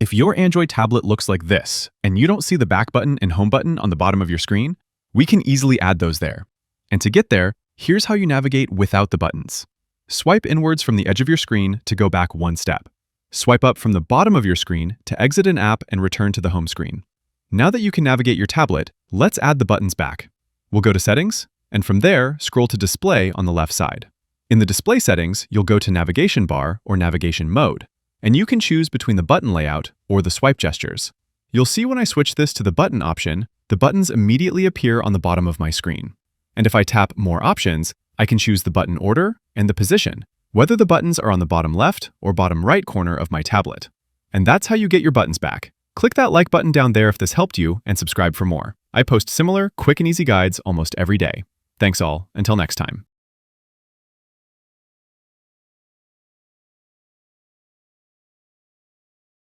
If your Android tablet looks like this, and you don't see the back button and home button on the bottom of your screen, we can easily add those there. And to get there, here's how you navigate without the buttons. Swipe inwards from the edge of your screen to go back one step. Swipe up from the bottom of your screen to exit an app and return to the home screen. Now that you can navigate your tablet, let's add the buttons back. We'll go to Settings, and from there, scroll to Display on the left side. In the display settings, you'll go to Navigation Bar or Navigation Mode, and you can choose between the button layout or the swipe gestures. You'll see when I switch this to the button option, the buttons immediately appear on the bottom of my screen. And if I tap More Options, I can choose the button order and the position, whether the buttons are on the bottom left or bottom right corner of my tablet. And that's how you get your buttons back. Click that like button down there if this helped you, and subscribe for more. I post similar, quick and easy guides almost every day. Thanks all, until next time.